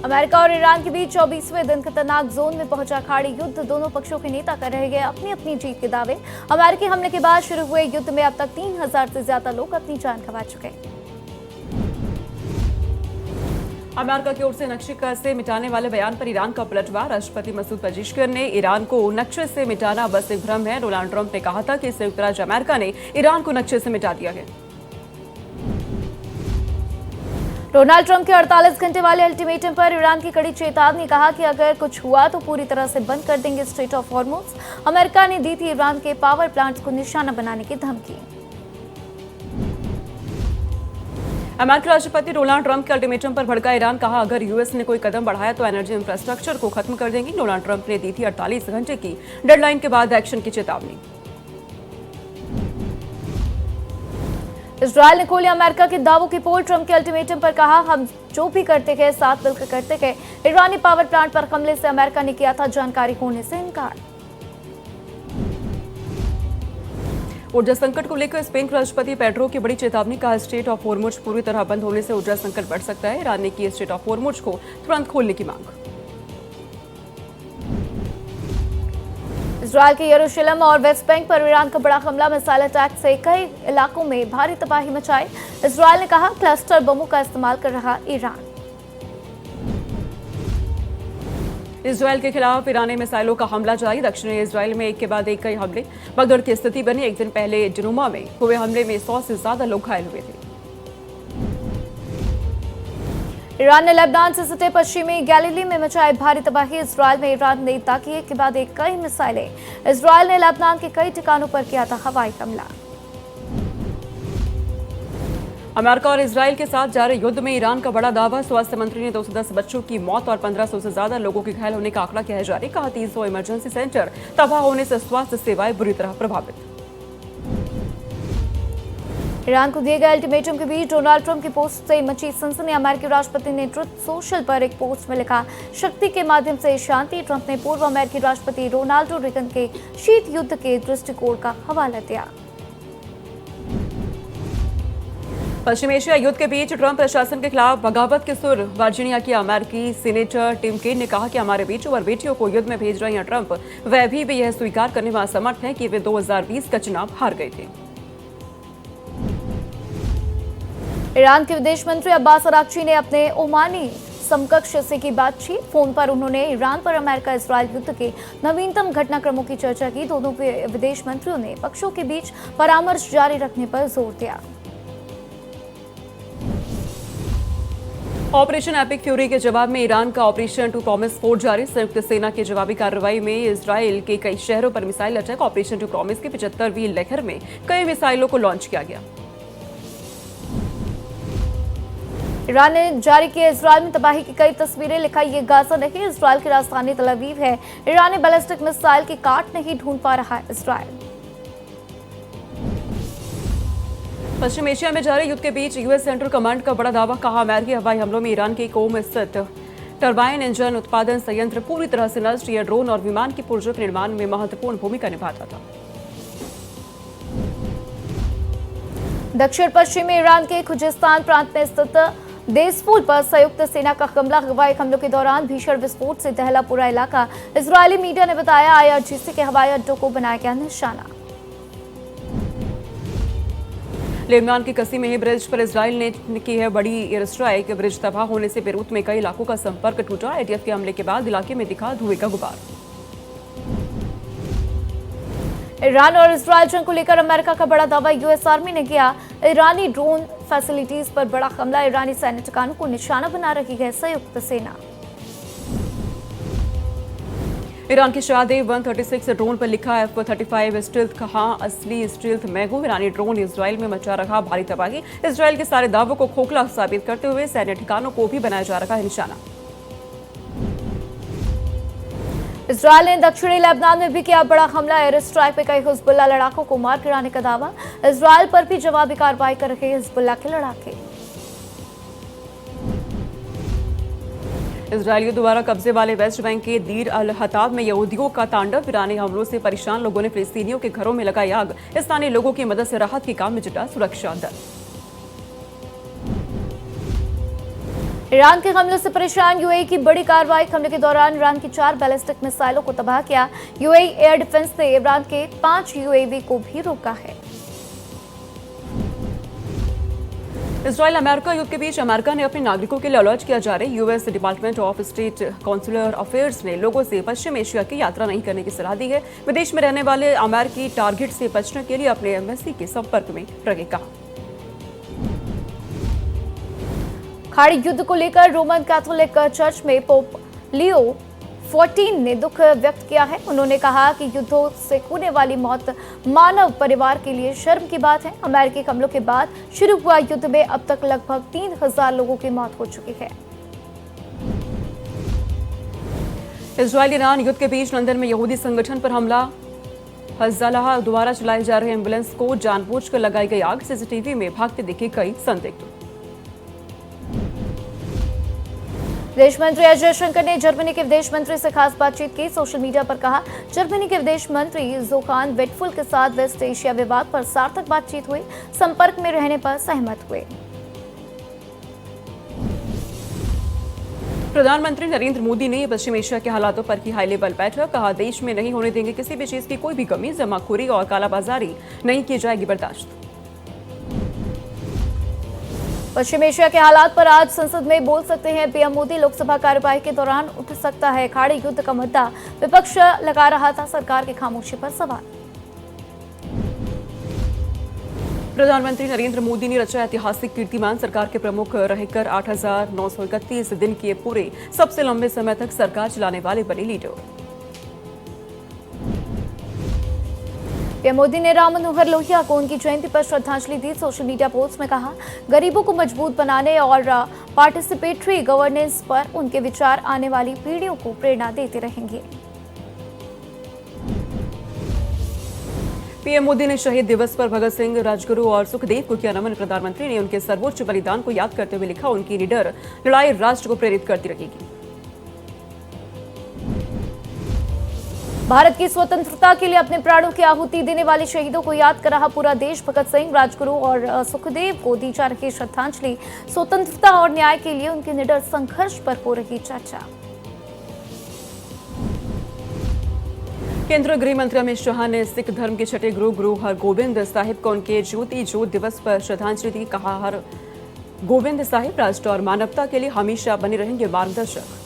America और Iran के बीच 24वें दिन खतरनाक जोन में पहुंचा खाड़ी युद्ध। दोनों पक्षों के नेता कर रहे हैं अपनी अपनी जीत के दावे। अमेरिकी हमले के बाद शुरू हुए युद्ध में अब तक 3000 से ज्यादा लोग अपनी जान गंवा चुके हैं। अमेरिका की ओर से नक्शे से मिटाने वाले बयान पर ईरान का पलटवार। राष्ट्रपति मसूद पेजेश्कियान ने ईरान को नक्शे से मिटाना बस एक भ्रम है। डोनाल्ड ट्रंप ने कहा था कि संयुक्त राज्य अमेरिका ने ईरान को नक्शे से मिटा दिया है। डोनाल्ड ट्रंप के 48 घंटे वाले अल्टीमेटम पर ईरान की कड़ी चेतावनी। कहा कि अगर कुछ हुआ तो पूरी तरह से बंद कर देंगे स्ट्रेट ऑफ हॉर्मुज। अमेरिका ने दी थी ईरान के पावर प्लांट्स को निशाना बनाने की धमकी। अमेरिकी राष्ट्रपति डोनाल्ड ट्रंप के अल्टीमेटम पर भड़का ईरान। कहा अगर यूएस ने कोई कदम बढ़ाया तो एनर्जी इंफ्रास्ट्रक्चर को खत्म कर देंगी। डोनाल्ड ट्रंप ने दी थी 48 घंटे की डेडलाइन के बाद एक्शन की चेतावनी। इजरायल ने खोली अमेरिका के दावों की पोल। ट्रंप के अल्टीमेटम पर कहा हम जो भी करते गए साथ मिलकर करते गए। ईरानी पावर प्लांट पर हमले से अमेरिका ने किया था जानकारी होने से इनकार। ऊर्जा संकट को लेकर स्पेन के राष्ट्रपति पेड्रो की बड़ी चेतावनी। कहा स्ट्रेट ऑफ हॉर्मुज पूरी तरह बंद होने से ऊर्जा संकट बढ़ सकता है। ईरान ने की स्ट्रेट ऑफ हॉर्मुज को तुरंत खोलने की मांग। इजरायल के यरूशलेम और वेस्ट बैंक पर ईरान का बड़ा हमला। मिसाइल अटैक से कई इलाकों में भारी तबाही मचाई। इजरायल ने कहा क्लस्टर बमों का इस्तेमाल कर रहा ईरान। इजरायल के खिलाफ ईरानी मिसाइलों का हमला जारी। दक्षिणी इजरायल में एक के बाद एक कई हमले। भगदड़ की स्थिति बनी। एक दिन पहले जनुमा में हुए हमले में 100 से ज्यादा लोग घायल हुए थे। ईरान ने लेबनान से सटे पश्चिमी गैलीली में मचाई भारी तबाही। इजरायल में ईरान ने ताकि एक के बाद एक कई मिसाइलें। इजरायल ने लेबनान के कई ठिकानों पर किया था हवाई हमला। अमेरिका और इजरायल के साथ जारी युद्ध में ईरान का बड़ा दावा। स्वास्थ्य मंत्री ने 210 बच्चों की मौत और 1500 से ज्यादा लोगों के घायल होने का आंकड़ा किया जारी। कहा 300 इमरजेंसी सेंटर तबाह होने से स्वास्थ्य सेवाएं बुरी तरह प्रभावित। ईरान को दिए गए अल्टीमेटम के बीच डोनाल्ड ट्रंप की पोस्ट से मची सनसनी। अमेरिकी राष्ट्रपति ने ट्रुथ सोशल पर एक पोस्ट में लिखा शक्ति के माध्यम से शांति। ट्रंप ने पूर्व अमेरिकी राष्ट्रपति रोनाल्ड रेगन के शीत युद्ध के दृष्टिकोण का हवाला दिया। पश्चिम एशिया युद्ध के बीच ट्रंप प्रशासन के खिलाफ बगावत के सुर। वर्जीनिया की अमेरिकी सीनेटर टिम केन ने कहा कि हमारे बेटों और बेटियों को युद्ध में भेज रहे हैं ट्रंप। वह अभी भी यह स्वीकार करने में असमर्थ हैं कि वे 2020 का चुनाव हार गए थे। ईरान के विदेश मंत्री अब्बास अरागची ने अपने ओमानी समकक्ष से की बातचीत। फोन पर उन्होंने ईरान पर अमेरिका इजरायल युद्ध के नवीनतम घटनाक्रमों की चर्चा की। दोनों विदेश मंत्रियों ने पक्षों के बीच परामर्श जारी रखने पर जोर दिया। ऑपरेशन एपिक फ्यूरी के जवाब में ईरान का ऑपरेशन टू प्रॉमिस 4 जारी। संयुक्त सेना की जवाबी कार्रवाई में इजरायल के कई शहरों पर missile attack. Operation True Promise की 75वीं लहर में कई मिसाइलों को लॉन्च किया गया। ईरान ने जारी किए इजरायल में तबाही की कई तस्वीरें। लिखा ये गाजा नहीं इजरायल की राजधानी तल अवीव है। ईरानी बैलिस्टिक मिसाइल की काट नहीं ढूंढ पा रहा है इजरायल। पश्चिम एशिया में जारी युद्ध के बीच यूएस सेंट्रल कमांड का बड़ा दावा। कहा अमेरिकी हवाई हमलों में ईरान के कोम स्थित टरबाइन इंजन उत्पादन संयंत्र पूरी तरह से नष्ट। यह ड्रोन और विमान की पुर्जों के निर्माण में महत्वपूर्ण भूमिका निभाता था। दक्षिण पश्चिमी ईरान के खुजिस्तान प्रांत में स्थित देसफुल पर संयुक्त सेना का हमला। हवाई हमलों के दौरान भीषण विस्फोट से दहला पूरा इलाका। इजरायली मीडिया ने बताया आईआरजीसी के हवाई अड्डों को बनाया गया निशाना। लेबनान के कसी में ही ब्रिज पर इजरायल ने की है बड़ी एयर स्ट्राइक। ब्रिज तबाह होने से बेरूत में कई इलाकों का संपर्क टूटा। एटीएफ के हमले के बाद इलाके में दिखा धुएं का गुबार। ईरान और इजरायल जंग को लेकर अमेरिका का बड़ा दावा। यूएस आर्मी ने किया ईरानी ड्रोन फैसिलिटीज पर बड़ा हमला। ईरानी सैन्य ठिकानों को निशाना बना रही है संयुक्त सेना। ईरान की शादी 136 ड्रोन पर लिखा F-35 स्टील्थ। कहा असली स्टील्थ मैं हूं। ईरानी ड्रोन इजरायल में मचा रहा भारी तबाही। इजरायल के सारे दावों को खोखला साबित करते हुए सैन्य ठिकानों को भी बनाया जा रहा है निशाना। इजरायल ने दक्षिणी लेबनान में भी किया बड़ा हमला। एयर स्ट्राइक पे कई हिजबुल्लाह लड़ाकों को मार गिराने का दावा। इजरायल पर भी जवाबी कार्रवाई कर रहे हिजबुल्लाह के लड़ाके। इजरायलियों द्वारा कब्जे वाले वेस्ट बैंक के दीर अल हताब में यहूदियों का तांडव। ईरानी हमलों से परेशान लोगों ने फिलिस्तीनियों के घरों में लगाई आग। स्थानीय लोगों की मदद से राहत के काम में जुटा सुरक्षा दल। ईरान के हमलों से परेशान यूएई की बड़ी कार्रवाई। हमले के दौरान ईरान की 4 बैलिस्टिक मिसाइलों को तबाह किया। यूएई एयर डिफेंस ने ईरान के 5 यूएवी को भी रोका है। इजराइल अमेरिका युद्ध के बीच अमेरिका ने अपने नागरिकों के लिए अलर्ट किया जारी। US department of state consular affairs ने लोगों से पश्चिम एशिया की यात्रा नहीं करने की सलाह दी है। विदेश में रहने वाले अमेरिकी टारगेट से बचने के लिए अपने एम्बेसी के संपर्क में रहे कहा। खाड़ी युद्ध को लेकर रोमन कैथोलिक चर्च में पोप लियो 14 ने दुख व्यक्त किया है। उन्होंने कहा कि युद्धों से होने वाली मौत मानव परिवार के लिए शर्म की बात है। अमेरिकी हमलों के बाद शुरू हुआ युद्ध में अब तक लगभग 3000 लोगों की मौत हो चुकी है। इजराइल ईरान युद्ध के बीच लंदन में यहूदी संगठन पर हमला। हिजबुल्लाह द्वारा चलाए जा रहे एम्बुलेंस को जानबूझकर लगाई गई आग। सीसीटीवी में भागते दिखे कई संदिग्ध। विदेश मंत्री एस जयशंकर ने जर्मनी के विदेश मंत्री से खास बातचीत की। सोशल मीडिया पर कहा, जर्मनी के विदेश मंत्री जोहान वेडफुल के साथ वेस्ट एशिया विवाद पर सार्थक बातचीत हुई। संपर्क में रहने पर सहमत हुए। प्रधानमंत्री नरेंद्र मोदी ने पश्चिम एशिया के हालातों पर की हाई लेवल बैठक। कहा, देश में नहीं होने देंगे किसी भी चीज की कोई भी कमी। जमाखोरी और कालाबाजारी नहीं की जाएगी बर्दाश्त। पश्चिम एशिया के हालात पर आज संसद में बोल सकते हैं पीएम मोदी। लोकसभा कार्यवाही के दौरान उठ सकता है खाड़ी युद्ध का मुद्दा। विपक्ष लगा रहा था सरकार की खामोशी पर सवाल। प्रधानमंत्री नरेंद्र मोदी ने रचा ऐतिहासिक कीर्तिमान। सरकार के प्रमुख रहकर 8,931 दिन किए पूरे। सबसे लंबे समय तक सरकार चलाने वाले बने लीडर। पीएम मोदी ने राम मनोहर लोहिया को उनकी जयंती पर श्रद्धांजलि दी। सोशल मीडिया पोस्ट में कहा, गरीबों को मजबूत बनाने और पार्टिसिपेटरी गवर्नेंस पर उनके विचार आने वाली पीढ़ियों को प्रेरणा देते रहेंगे। पीएम मोदी ने शहीद दिवस पर भगत सिंह, राजगुरु और सुखदेव को किया नमन। प्रधानमंत्री ने उनके सर्वोच्च बलिदान को याद करते हुए लिखा, उनकी निडर लड़ाई राष्ट्र को प्रेरित करती रहेगी। भारत की स्वतंत्रता के लिए अपने प्राणों की आहुति देने वाले शहीदों को याद कर रहा पूरा देश। भगत सिंह, राजगुरु और सुखदेव को दी जा रही श्रद्धांजलि। स्वतंत्रता और न्याय के लिए उनके निडर संघर्ष पर हो रही चर्चा। केंद्रीय गृह मंत्री अमित शाह ने सिख धर्म के छठे गुरु हरगोबिंद साहिब को उनके ज्योति ज्योत दिवस पर श्रद्धांजलि दी। कहा, हर गोबिंद साहिब राष्ट्र और मानवता के लिए हमेशा बने रहेंगे मार्गदर्शक।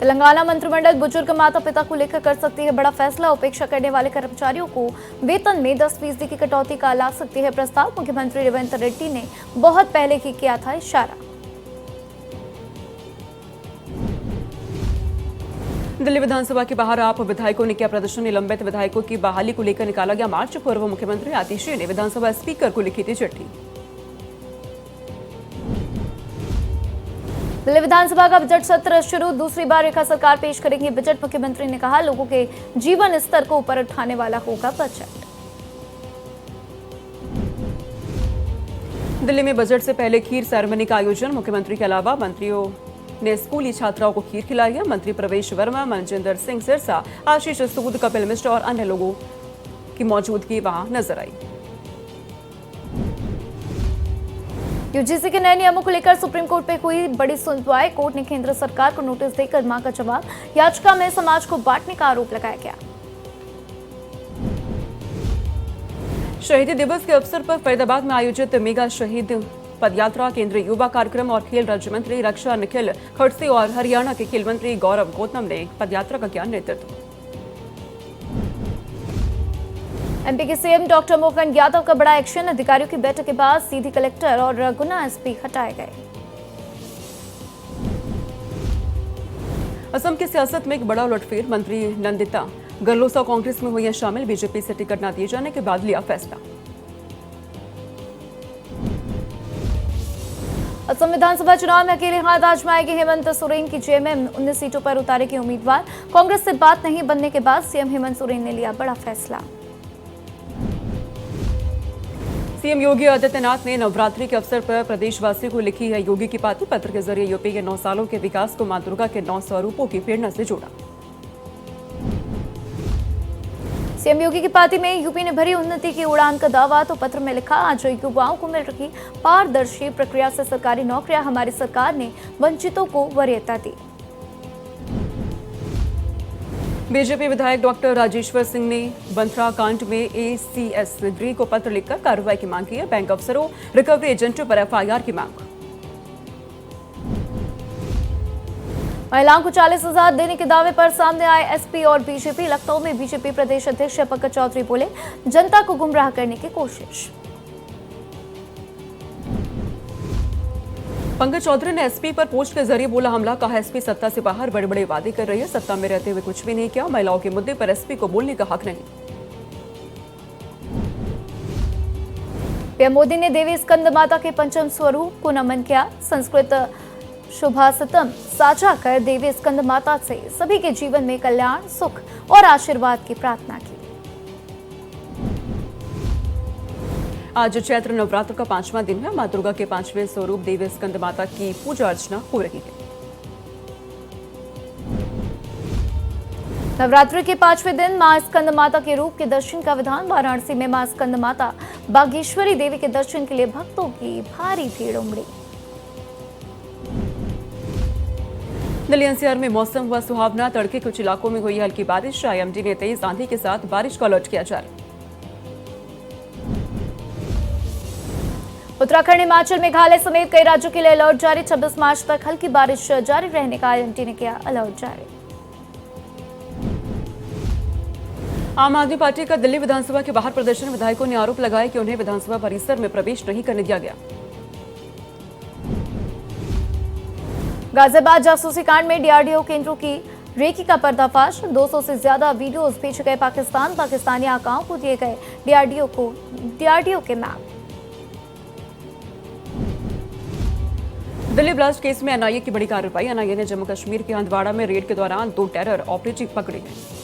तेलंगाना मंत्रिमंडल बुजुर्ग माता पिता को लेकर कर सकती है बड़ा फैसला। उपेक्षा करने वाले कर्मचारियों को वेतन में 10% की कटौती का ला सकती है प्रस्ताव। मुख्यमंत्री रेवंत रेड्डी ने बहुत पहले ही किया था इशारा। दिल्ली विधानसभा के बाहर आप विधायकों ने किया प्रदर्शन। निलंबित विधायकों की बहाली को लेकर निकाला गया मार्च। पूर्व मुख्यमंत्री आतिशी ने विधानसभा स्पीकर को लिखी थी चिट्ठी। दिल्ली विधानसभा का बजट सत्र शुरू। दूसरी बार रेखा सरकार पेश करेंगी बजट। मुख्यमंत्री ने कहा, लोगों के जीवन स्तर को ऊपर उठाने वाला होगा बजट। दिल्ली में बजट से पहले खीर सेरेमनी का आयोजन। मुख्यमंत्री के अलावा मंत्रियों ने स्कूली छात्राओं को खीर खिलाई है। मंत्री प्रवेश वर्मा, मनजिंदर सिंह सिरसा, आशीष सूद, कपिल मिश्रा और अन्य लोगों की मौजूदगी वहां नजर आई। यूजीसी के नए नियमों को लेकर सुप्रीम कोर्ट में हुई बड़ी सुनवाई। कोर्ट ने केंद्र सरकार को नोटिस देकर मांगा जवाब। याचिका में समाज को बांटने का आरोप लगाया गया। शहीदी दिवस के अवसर पर फरीदाबाद में आयोजित मेगा शहीद पदयात्रा। केंद्रीय युवा कार्यक्रम और खेल राज्य मंत्री रक्षा निखिल खड़से और हरियाणा के खेल मंत्री गौरव गौतम ने पदयात्रा का किया नेतृत्व। एमपी के सीएम डॉक्टर मोहन यादव का बड़ा एक्शन। अधिकारियों की बैठक के बाद सीधी कलेक्टर और गुना एसपी हटाए गए। असम की सियासत में एक बड़ा उलटफेर। मंत्री नंदिता गरलोसा कांग्रेस में हुई हैं शामिल। बीजेपी से टिकट न दिए जाने के बाद लिया फैसला। असम विधानसभा चुनाव में अकेले हाथ आजमाएंगे हेमंत सोरेन की जेएमएम। 19 सीटों पर उतारेगी उम्मीदवार। कांग्रेस से बात नहीं बनने के बाद सीएम हेमंत सोरेन ने लिया बड़ा फैसला। सीएम योगी आदित्यनाथ ने नवरात्रि के अवसर पर प्रदेशवासियों को लिखी है योगी की पाती। पत्र के जरिए यूपी के 9 सालों के विकास को मां दुर्गा के 9 स्वरूपों की प्रेरणा से जोड़ा। सीएम योगी की पार्टी में यूपी ने भरी उन्नति की उड़ान का दावा, तो पत्र में लिखा, आज युवाओं को मिल रही पारदर्शी प्रक्रिया से सरकारी नौकरियां, हमारी सरकार ने वंचितों को वरीयता दी। बीजेपी विधायक डॉक्टर राजेश्वर सिंह ने बंथरा कांड में एसीएस गृह को पत्र लिखकर कार्रवाई की मांग की है। बैंक अफसरों, रिकवरी एजेंटों पर एफआईआर की मांग। महिलाओं को 40,000 देने के दावे पर सामने आए एसपी और बीजेपी। लखनऊ में बीजेपी प्रदेश अध्यक्ष पंकज चौधरी बोले, जनता को गुमराह करने की कोशिश। पंकज चौधरी ने एसपी पर पोस्ट के जरिए बोला हमला, कहा एसपी सत्ता से बाहर बड़े बड़े वादे कर रही है, सत्ता में रहते हुए कुछ भी नहीं किया। महिलाओं के मुद्दे पर एसपी को बोलने का हक नहीं। पीएम मोदी ने देवी स्कंद माता के पंचम स्वरूप को नमन किया। संस्कृत शुभासितम साझा कर देवी स्कंद माता से सभी के जीवन में कल्याण, सुख और आशीर्वाद की प्रार्थना की। आज चैत्र नवरात्र का 5वां दिन है। मां दुर्गा के 5वें स्वरूप देवी स्कंद माता की पूजा अर्चना हो रही है। नवरात्रि के 5वें दिन मां स्कंद माता के रूप के दर्शन का विधान। वाराणसी में मां स्कंद माता बागेश्वरी देवी के दर्शन के लिए भक्तों की भारी भीड़ उमड़ी। दिल्ली एनसीआर में मौसम हुआ सुहावना, तड़के कुछ इलाकों में हुई हल्की बारिश। आईएमडी ने तेज आंधी के साथ बारिश का अलर्ट किया जारी। उत्तराखंड, हिमाचल, मेघालय समेत कई राज्यों के लिए अलर्ट जारी। 26 मार्च तक हल्की बारिश जारी रहने का आईएमडी ने किया अलर्ट जारी। आम आदमी पार्टी का दिल्ली विधानसभा के बाहर प्रदर्शन। विधायकों ने आरोप लगाया कि उन्हें विधानसभा परिसर में प्रवेश नहीं करने दिया गया। गाजियाबाद जासूसी कांड में डीआरडीओ केंद्रों की रेकी का पर्दाफाश। 200 से ज्यादा वीडियोस भेजे गए पाकिस्तान। पाकिस्तानी आकाओं को दिए गए डीआरडीओ के मैप। दिल्ली ब्लास्ट केस में एनआईए की बड़ी कार्रवाई। एनआईए ने जम्मू कश्मीर के हंदवाड़ा में रेड के दौरान 2 टेरर ऑपरेटिव पकड़े गए।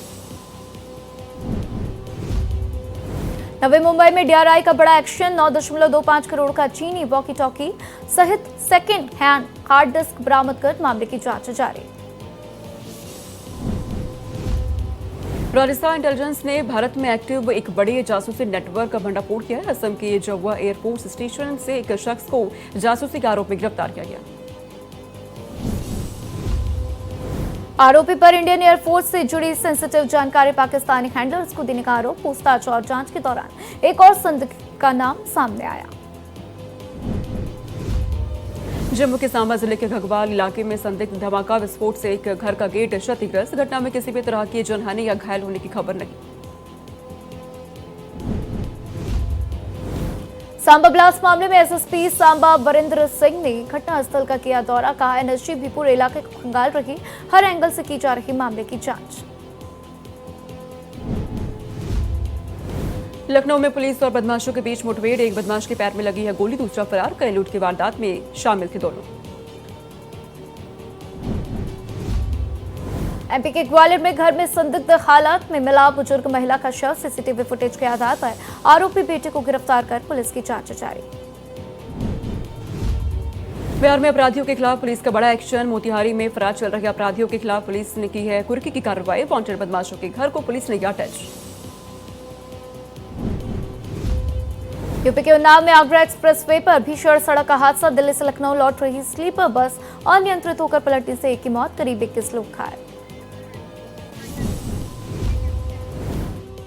नवी मुंबई में डीआरआई का बड़ा एक्शन। 9.25 करोड़ का चीनी वॉकी टॉकी सहित सेकेंड हैंड हार्ड डिस्क बरामद कर मामले की जांच जारी। राजस्थान इंटेलिजेंस ने भारत में एक्टिव एक बड़े जासूसी नेटवर्क का भंडाफोड़ किया है। असम के जौवा एयरफोर्स स्टेशन से एक शख्स को जासूसी के आरोप में गिरफ्तार किया गया। आरोपी पर इंडियन एयरफोर्स से जुड़ी सेंसिटिव जानकारी पाकिस्तानी हैंडलर्स को देने का आरोप। पूछताछ और जांच के दौरान एक और संदिग्ध का नाम सामने आया। जम्मू के सांबा जिले के घगवाल इलाके में संदिग्ध धमाका विस्फोट से एक घर का गेट क्षतिग्रस्त। घटना में किसी भी तरह की जनहानि या घायल होने की खबर नहीं। सांबा ब्लास्ट मामले में एसएसपी सांबा वरिंदर सिंह ने घटनास्थल का किया दौरा। कहा एनएसजी भी पूरे इलाके को खंगाल रही, हर एंगल से की जा रही मामले की जांच। लखनऊ में पुलिस और बदमाशों के बीच मुठभेड़। एक बदमाश के पैर में लगी है गोली, दूसरा फरार। कई लूट की वारदात में शामिल थे दोनों। एमपी के ग्वालियर में घर में संदिग्ध हालात में मिला बुजुर्ग महिला का शव। सीसीटीवी फुटेज के आधार पर आरोपी बेटे को गिरफ्तार कर पुलिस की जांच जारी। बिहार में अपराधियों के खिलाफ पुलिस का बड़ा एक्शन। मोतिहारी में फरार चल रहे अपराधियों के खिलाफ पुलिस ने की है कुर्की की कार्रवाई। वांटेड बदमाशों के घर को पुलिस ने किया टच। यूपी के उन्नाव में आगरा एक्सप्रेसवे पर भीषण सड़क का हादसा। दिल्ली से लखनऊ लौट रही स्लीपर बस अनियंत्रित होकर पलटने से एक की मौत, करीब 21 लोग घायल।